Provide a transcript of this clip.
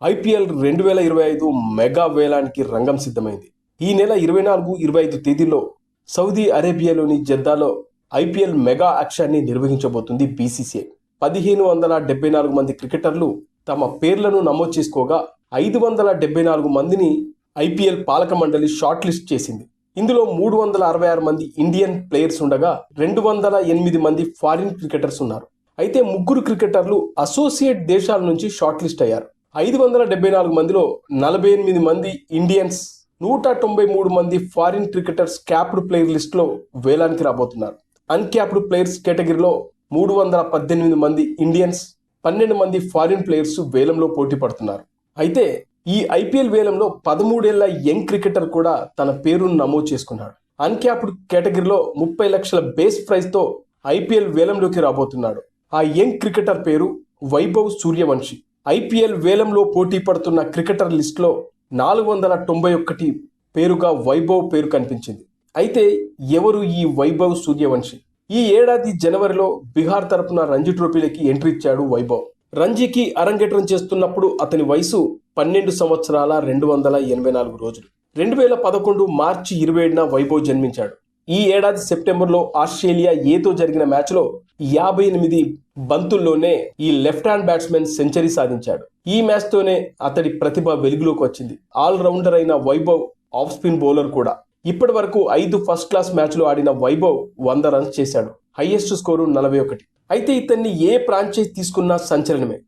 IPL 2025 mega వేలానికి రంగం సిద్ధమైంది. ఈ నెల 24-25 తేదీల్లో సౌదీ అరేబియాలోని జెద్దాలో ఐపీఎల్ మెగా యాక్షన్ని నిర్వహించబోతుంది బీసీసీఐ. 1574 మంది క్రికెటర్లు తమ పేర్లను నమోదు చేసుకోగా 574 మందిని ఐపీఎల్ పాలక మండలి షార్ట్ లిస్ట్ చేసింది. ఇందులో 366 మంది ఇండియన్ ప్లేయర్స్ ఉండగా 208 మంది ఫారిన్ క్రికెటర్స్ ఉన్నారు. అయితే 3 క్రికెటర్లు అసోసియేట్ దేశాల నుంచి షార్ట్ లిస్ట్ అయ్యారు. 574 మందిలో 48 మంది ఇండియన్స్, 193 మంది ఫారిన్ క్రికెటర్స్ క్యాప్డ్ ప్లేయర్ లిస్టులో వేలానికి రాబోతున్నారు. అన్క్యాప్డ్ ప్లేయర్స్ కేటగిరీలో 318 మంది ఇండియన్స్, 12 మంది ఫారిన్ ప్లేయర్స్ వేలంలో పోటీ పడుతున్నారు. అయితే ఈ ఐపీఎల్ వేలంలో 13 ఏళ్ల యంగ్ క్రికెటర్ కూడా తన పేరును నమోదు చేసుకున్నాడు. అన్క్యాప్డ్ కేటగిరీలో 30 లక్షల బేస్ ప్రైజ్ తో ఐపీఎల్ వేలంలోకి రాబోతున్నాడు. ఆ యంగ్ క్రికెటర్ పేరు వైభవ్ సూర్యవంశీ. ఐపీఎల్ వేలంలో పోటీ పడుతున్న క్రికెటర్ లిస్టులో 491 పేరుగా వైభవ్ పేరు కనిపించింది. అయితే ఎవరు ఈ వైభవ్ సూర్యవంశీ? ఈ ఏడాది జనవరిలో బీహార్ తరపున రంజీ ట్రోఫీలకి ఎంట్రీ ఇచ్చాడు వైభవ్. రంజీకి అరంగేట్రం చేస్తున్నప్పుడు అతని వయసు 12 సంవత్సరాల 284 రోజులు. 2011 మార్చి 27న వైభవ్ జన్మించాడు. ఈ ఏడాది సెప్టెంబర్లో ఆస్ట్రేలియా ఏతో జరిగిన మ్యాచ్లో 58 బంతుల్లోనే ఈ లెఫ్ట్ హ్యాండ్ బ్యాట్స్మెన్ సెంచరీ సాధించాడు. ఈ మ్యాచ్తోనే అతడి ప్రతిభ వెలుగులోకి వచ్చింది. ఆల్ రౌండర్ అయిన వైభవ్ ఆఫ్ స్పిన్ బౌలర్ కూడా. ఇప్పటి వరకు 5 ఫస్ట్ క్లాస్ మ్యాచ్లు ఆడిన వైభవ్ 100 రన్స్ చేశాడు. Highest score 41. అయితే ఇతన్ని ఏ ఫ్రాంచైజ్ తీసుకున్నా సంచలనమే.